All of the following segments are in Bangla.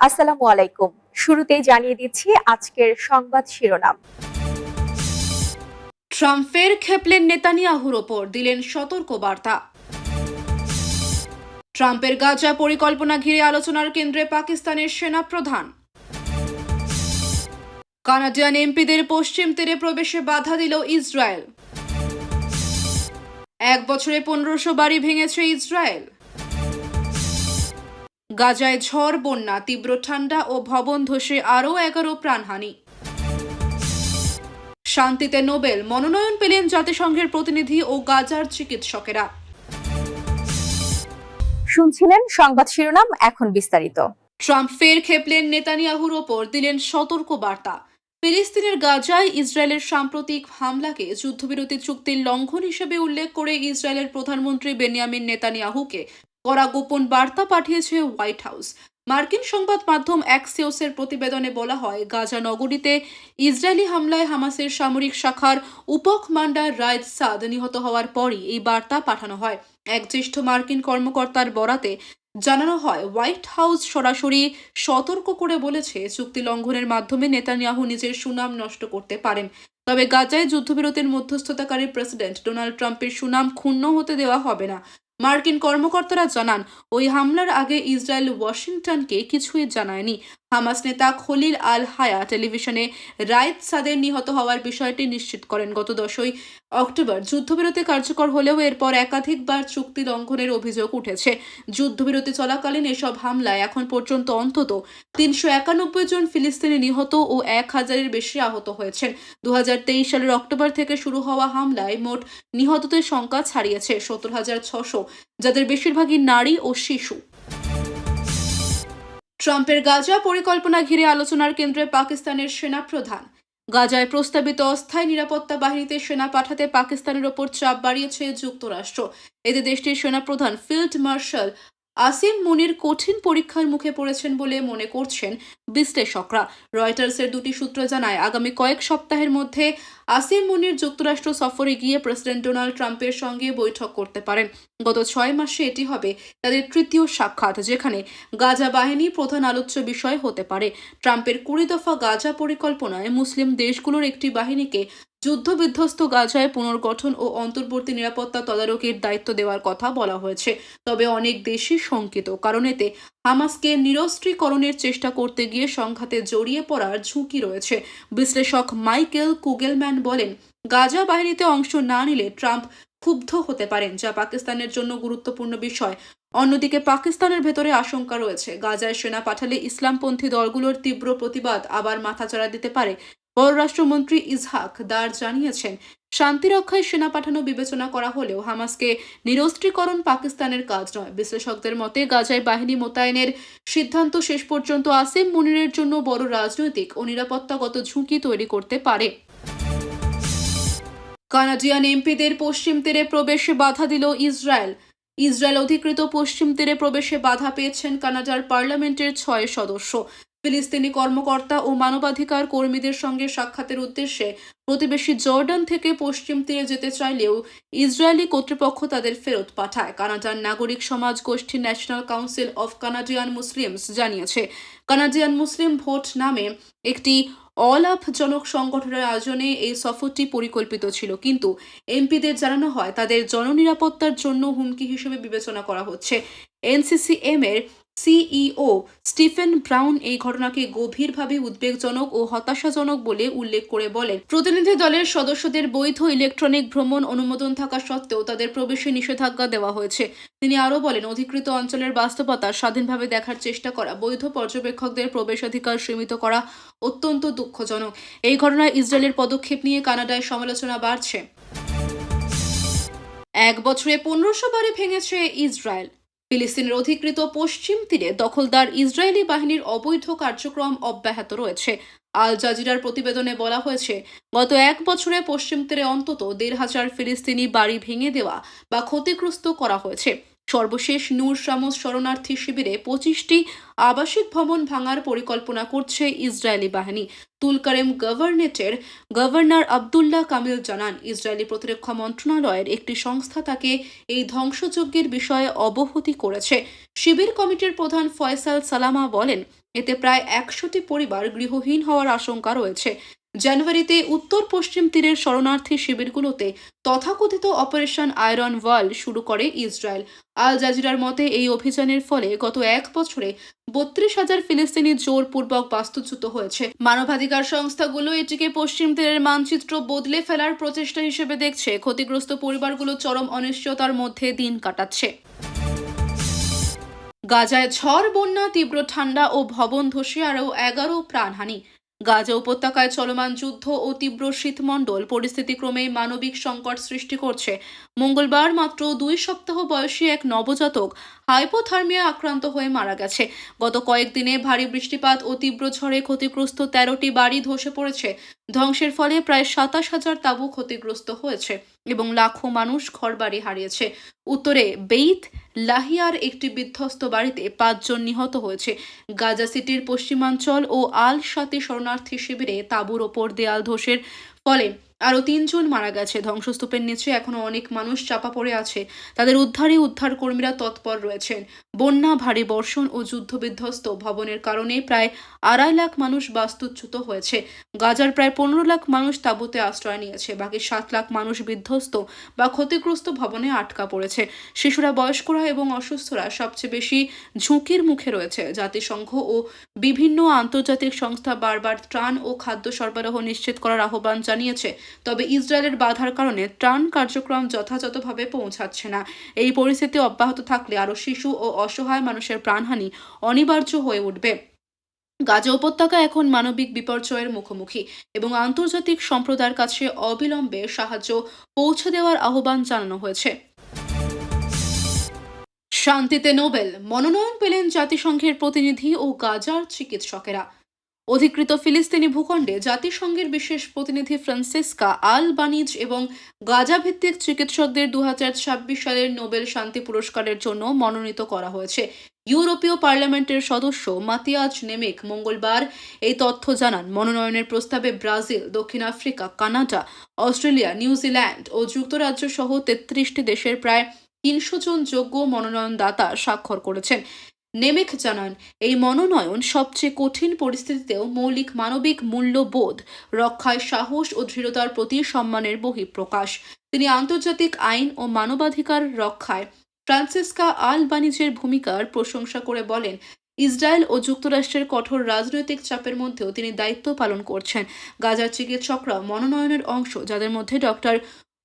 আসসালামু আলাইকুম। শুরুতেই জানিয়ে দিচ্ছি আজকের সংবাদ শিরোনাম। ট্রাম্পের খেপলেন নেতানিয়াহুর ওপর, দিলেন সতর্ক বার্তা। ট্রাম্পের গাজা পরিকল্পনা ঘিরে আলোচনার কেন্দ্রে পাকিস্তানের সেনাপ্রধান। কানাডিয়ান এমপিদের পশ্চিম তীরে প্রবেশে বাধা দিল ইসরায়েল। 1 বছরে 1500 বাড়ি ভেঙেছে ইসরায়েল। গাজায় ঝড়, বন্যা, তীব্র ঠান্ডা ও ভবন ধসে আরও 11 প্রাণহানি। শান্তিতে নোবেল মনোনয়ন পেলেন জাতিসংঘের প্রতিনিধি ও গাজার চিকিৎসকেরা। শুনছিলেন সংবাদ শিরোনাম, এখন বিস্তারিত। ট্রাম্প ফের খেপলেন নেতানিয়াহুর ওপর, দিলেন সতর্ক বার্তা। ফিলিস্তিনের গাজায় ইসরায়েলের সাম্প্রতিক হামলাকে যুদ্ধবিরতি চুক্তির লঙ্ঘন হিসেবে উল্লেখ করে ইসরায়েলের প্রধানমন্ত্রী বেনিয়ামিন নেতানিয়াহুকে কড়া গোপন বার্তা পাঠিয়েছে হোয়াইট হাউস। মার্কিন সংবাদ মাধ্যম অ্যাক্সিওসের প্রতিবেদনে বলা হয়, গাজা নগরীতে ইসরায়েলি হামলায় হামাসের সামরিক শাখার উপকমান্ডার রায়েদ সাদ নিহত হওয়ার পরই এই বার্তা পাঠানো হয়। এক জ্যেষ্ঠ মার্কিন কর্মকর্তার বরাতে জানানো হয়, হোয়াইট হাউস সরাসরি সতর্ক করে বলেছে, চুক্তি লঙ্ঘনের মাধ্যমে নেতানিয়াহু নিজের সুনাম নষ্ট করতে পারেন। তবে গাজায় যুদ্ধবিরতির মধ্যস্থতাকারী প্রেসিডেন্ট ডোনাল্ড ট্রাম্পের সুনাম ক্ষুণ্ণ হতে দেওয়া হবে না। মার্কিন কর্মকর্তারা জানান, ওই হামলার আগে ইসরায়েল ওয়াশিংটনকে কিছুই জানায়নি। হামাস নেতা খলিল আল হায়া টেলিভিশনে রায়েদ সাদের নিহত হওয়ার বিষয়টি নিশ্চিত করেন। গত 10ই অক্টোবর যুদ্ধবিরতি কার্যকর হলেও এরপর একাধিকবার চুক্তি লঙ্ঘনের অভিযোগ উঠেছে। যুদ্ধবিরতি চলাকালীন এসব হামলায় এখন পর্যন্ত অন্তত 391 জন ফিলিস্তিনি নিহত ও 1000-এর বেশি আহত হয়েছেন। 2023 সালের অক্টোবর থেকে শুরু হওয়া হামলায় মোট নিহতদের সংখ্যা ছাড়িয়েছে 70,600, যাদের বেশিরভাগই নারী ও শিশু। ট্রাম্পের গাজা পরিকল্পনা ঘিরে আলোচনার কেন্দ্রে পাকিস্তানের সেনাপ্রধান। গাজায় প্রস্তাবিত অস্থায়ী নিরাপত্তা বাহিনীতে সেনা পাঠাতে পাকিস্তানের ওপর চাপ বাড়িয়েছে যুক্তরাষ্ট্র। এতে দেশটির সেনাপ্রধান ফিল্ড মার্শাল আসিম মুনির কঠিন পরীক্ষার মুখে পড়েছেন বলে মনে করছেন বিশ্লেষকরা। রয়টার্সের দুটি সূত্র জানায়, আগামী কয়েক সপ্তাহের মধ্যে আসিম মুনির যুক্তরাষ্ট্র সফরে গিয়ে প্রেসিডেন্ট ডোনাল্ড ট্রাম্পের সঙ্গে বৈঠক করতে পারেন। গত 6 মাসে এটি হবে তাদের তৃতীয় সাক্ষাৎ, যেখানে গাজা বাহিনী প্রধান আলোচ্য বিষয় হতে পারে। ট্রাম্পের 20 দফা গাজা পরিকল্পনায় মুসলিম দেশগুলোর একটি বাহিনীকে যুদ্ধবিধ্বস্ত গাজায় পুনর্গঠন ও অন্তর্বর্তী নিরাপত্তা তদারকির দায়িত্ব দেওয়ার কথা বলা হয়েছে। তবে অনেক দেশই শঙ্কিত, কারণ এতে হামাসকে নিরস্ত্রীকরণের চেষ্টা করতে গিয়ে সংঘাতে জড়িয়ে পড়ার ঝুঁকি রয়েছে। বিশ্লেষক মাইকেল কুগেলম্যান বলেন, গাজা বাহিনীতে অংশ না নিলে ট্রাম্প ক্ষুব্ধ হতে পারেন, যা পাকিস্তানের জন্য গুরুত্বপূর্ণ বিষয়। অন্যদিকে পাকিস্তানের ভেতরে আশঙ্কা রয়েছে, গাজায় সেনা পাঠালে ইসলামপন্থী দলগুলোর তীব্র প্রতিবাদ আবার মাথাচাড়া দিতে পারে। পররাষ্ট্রমন্ত্রী ইসহাক দার জানিয়েছেন, শান্তিরক্ষায় সেনা পাঠানো বিবেচনা করা হলেও হামাসকে নিরস্ত্রীকরণ পাকিস্তানের কাজ নয়। বিশ্লেষকদের মতে, গাজায় বাহিনী মোতায়েনের সিদ্ধান্ত শেষ পর্যন্ত আসিম মুনিরের জন্য বড় রাজনৈতিক ও নিরাপত্তাগত ঝুঁকি তৈরি করতে পারে। কানাডিয়ান এমপিদের পশ্চিম তীরে প্রবেশে বাধা দিল ইসরায়েল। ইসরায়েল অধিকৃত পশ্চিম তীরে প্রবেশে বাধা পেয়েছেন কানাডার পার্লামেন্টের 6 সদস্য। ফিলিস্তিনি কর্মকর্তা ও মানবাধিকার কর্মীদের সঙ্গে সাক্ষাতের উদ্দেশ্যে প্রতিবেশী জর্ডান থেকে পশ্চিম তীরে যেতে চাইলেও ইসরায়েলি কর্তৃপক্ষ তাদের ফেরত পাঠায়। কানাডার নাগরিক সমাজ গোষ্ঠী national council of Canadian Muslims জানিয়েছে, কানাডিয়ান মুসলিম ভোট নামে একটি অলাভজনক সংগঠনের আয়োজনে এই সফরটি পরিকল্পিত ছিল, কিন্তু এমপিদের জানানো হয় তাদের জননিরাপত্তার জন্য হুমকি হিসেবে বিবেচনা করা হচ্ছে। এনসিসিএম এর সিইও স্টিফেন ব্রাউন এই ঘটনাকে গভীরভাবে উদ্বেগজনক ও হতাশাজনক বলে উল্লেখ করে বলেন, প্রতিনিধি দলের সদস্যদের বৈধ ইলেকট্রনিক ভ্রমণ অনুমোদন থাকা সত্ত্বেও তাদের প্রবেশে নিষেধাজ্ঞা দেওয়া হয়েছে। তিনি আরও বলেন, অধিকৃত অঞ্চলের বাস্তবতা স্বাধীনভাবে দেখার চেষ্টা করা, বৈধ পর্যবেক্ষকদের প্রবেশাধিকার সীমিত করা অত্যন্ত দুঃখজনক। এই ঘটনায় ইসরায়েলের পদক্ষেপ নিয়ে কানাডায় সমালোচনা বাড়ছে। 1 বছরে 1500 বাড়ি ভেঙেছে ইসরায়েল। ফিলিস্তিনের অধিকৃত পশ্চিম তীরে দখলদার ইসরায়েলি বাহিনীর অবৈধ কার্যক্রম অব্যাহত রয়েছে। আল জাজিরার প্রতিবেদনে বলা হয়েছে, গত 1 বছরে পশ্চিম তীরে অন্তত 1,500 ফিলিস্তিনি বাড়ি ভেঙে দেওয়া বা ক্ষতিগ্রস্ত করা হয়েছে। সর্বশেষ নূর শামস শরণার্থী শিবিরে 25টি আবাসিক ভবন ভাঙার পরিকল্পনা করছে ইসরায়েলি বাহিনী। তুলকারেম গভর্নেটের গভর্নর আবদুল্লাহ কামিল জানান, ইসরায়েলি প্রতিরক্ষা মন্ত্রণালয়ের একটি সংস্থা তাকে এই ধ্বংসযজ্ঞের বিষয়ে অবহিত করেছে। শিবির কমিটির প্রধান ফয়সাল সালামা বলেন, এতে প্রায় 100টি পরিবার গৃহহীন হওয়ার আশঙ্কা রয়েছে। জানুয়ারিতে উত্তর পশ্চিম তীরের শরণার্থী শিবিরগুলোতে তথাকথিত অপারেশন আয়রন ওয়াল শুরু করে ইসরায়েল। আল জাজিরার মতে এই অভিযানের ফলে গত 1 বছরে 32,000 ফিলিস্তিনি জোরপূর্বক বাস্তুচ্যুত হয়েছে। মানবাধিকার সংস্থাগুলো এটিকে পশ্চিম তীরের মানচিত্র বদলে ফেলার প্রচেষ্টা হিসেবে দেখছে। ক্ষতিগ্রস্ত পরিবারগুলো চরম অনিশ্চয়তার মধ্যে দিন কাটাচ্ছে। গাজায় ঝড়, বন্যা, তীব্র ঠান্ডা ও ভবন ধসে আরও 11 প্রাণহানি। গাজা উপত্যকায় চলমান যুদ্ধ ও তীব্র শীতমণ্ডল পরিস্থিতি ক্রমেই মানবিক সংকট সৃষ্টি করছে। মঙ্গলবার মাত্র 2 সপ্তাহ বয়সী এক নবজাতক হাইপোথার্মিয়া আক্রান্ত হয়ে মারা গেছে। গত কয়েকদিনে ভারী বৃষ্টিপাত ও তীব্র ঝড়ে ক্ষতিগ্রস্ত 13টি বাড়ি ধসে পড়েছে। ধ্বংসের ফলে প্রায় 27,000 তাঁবু ক্ষতিগ্রস্ত হয়েছে এবং লাখো মানুষ ঘরবাড়ি হারিয়েছে। উত্তরে বেইত লাহিয়ার একটি বিধ্বস্ত বাড়িতে 5 জন নিহত হয়েছে। গাজা সিটির পশ্চিমাঞ্চল ও আল শাতি শরণার্থী শিবিরে তাঁবুর ওপর দেয়াল ধসের ফলে আরও 3 জন মারা গেছে। ধ্বংসস্তূপের নিচে এখনও অনেক মানুষ চাপা পড়ে আছে। তাদের উদ্ধারে উদ্ধারকর্মীরা তৎপর রয়েছেন। বন্যা, ভারী বর্ষণ ও যুদ্ধবিধ্বস্ত ভবনের কারণে প্রায় 2.5 লাখ মানুষ বাস্তুচ্যুত হয়েছে। গাজার প্রায় 15 লাখ মানুষ তাঁবুতে আশ্রয় নিয়েছে। বাকি 7 লাখ মানুষ বিধ্বস্ত বা ক্ষতিগ্রস্ত ভবনে আটকা পড়েছে। শিশুরা, বয়স্করা এবং অসুস্থরা সবচেয়ে বেশি ঝুঁকির মুখে রয়েছে। জাতিসংঘ ও বিভিন্ন আন্তর্জাতিক সংস্থা বারবার ত্রাণ ও খাদ্য সরবরাহ নিশ্চিত করার আহ্বান জানিয়েছে। তবে ইসরায়েলের বাধার কারণে ত্রাণ কার্যক্রম যথাযথভাবে পৌঁছাচ্ছে না। এই পরিস্থিতি অব্যাহত থাকলে আরও শিশু ও অসহায় মানুষের প্রাণহানি অনিবার্য হয়ে উঠবে। গাজা উপত্যকা এখন মানবিক বিপর্যয়ের মুখোমুখি এবং আন্তর্জাতিক সম্প্রদায়ের কাছে অবিলম্বে সাহায্য পৌঁছে দেওয়ার আহ্বান জানানো হয়েছে। শান্তিতে নোবেল মনোনয়ন পেলেন জাতিসংঘের প্রতিনিধি ও গাজার চিকিৎসকেরা। অধিকৃত ফিলিস্তিনি ভূখণ্ডে জাতিসংঘের বিশেষ প্রতিনিধি ফ্রান্সিসকা আলবানিজ এবং গাজা ভিত্তিক চিকিৎসকদের 2026 সালের নোবেল শান্তি পুরস্কারের জন্য মনোনীত করা হয়েছে। ইউরোপীয় পার্লামেন্টের সদস্য মাতিয়াজ নেমেক মঙ্গলবার এই তথ্য জানান। মনোনয়নের প্রস্তাবে ব্রাজিল, দক্ষিণ আফ্রিকা, কানাডা, অস্ট্রেলিয়া, নিউজিল্যান্ড ও যুক্তরাজ্য সহ 33টি দেশের প্রায় 300 জন যোগ্য মনোনয়নদাতা স্বাক্ষর করেছেন। নেমেক জানান, এই মনোনয়ন সবচেয়ে কঠিন পরিস্থিতিতেও মৌলিক মানবিক মূল্যবোধ রক্ষায় সাহস ও দৃঢ়তার প্রতি সম্মানের বহিঃপ্রকাশ। তিনি আন্তর্জাতিক আইন ও মানবাধিকার রক্ষায় ফ্রান্সিসকা আলবানিজের ভূমিকার প্রশংসা করে বলেন, ইসরায়েল ও যুক্তরাষ্ট্রের কঠোর রাজনৈতিক চাপের মধ্যেও তিনি দায়িত্ব পালন করছেন। গাজার চিকিৎসকরা মনোনয়নের অংশ, যাদের মধ্যে ডক্টর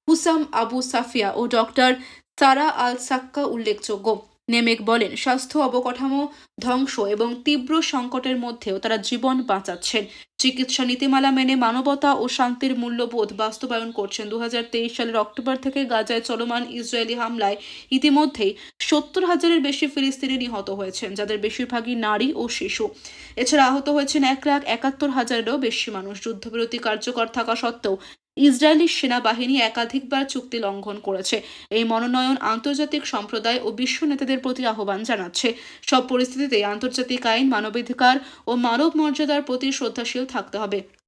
হুসাম আবু সাফিয়া ও ডক্টর সারা আল সাক্কা উল্লেখযোগ্য। নেমেক বলেন, স্বাস্থ্য অবকাঠামো ধ্বংস এবং তীব্র সংকটের মধ্যেও তারা জীবন বাঁচাচ্ছেন। চিকিৎসা নীতিমালা মেনে মানবতা ও শান্তির মূল্যবোধ বাস্তবায়ন করছেন। 2023 সালের অক্টোবর থেকে গাজায় চলমান ইসরায়েলি হামলায় ইতিমধ্যেই 70,000-এর বেশি ফিলিস্তিনি নিহত হয়েছেন, যাদের বেশিরভাগই নারী ও শিশু। এছাড়া আহত হয়েছেন 1,71,000-এরও বেশি মানুষ। যুদ্ধবিরতি কার্যকর থাকা সত্ত্বেও ইসরায়েলি সেনাবাহিনী একাধিকবার চুক্তি লঙ্ঘন করেছে। এই মনোনয়ন আন্তর্জাতিক সম্প্রদায় ও বিশ্ব নেতাদের প্রতি আহ্বান জানাচ্ছে, সব পরিস্থিতিতে আন্তর্জাতিক আইন, মানবাধিকার ও মানব মর্যাদার প্রতি শ্রদ্ধাশীল থাকতে হবে।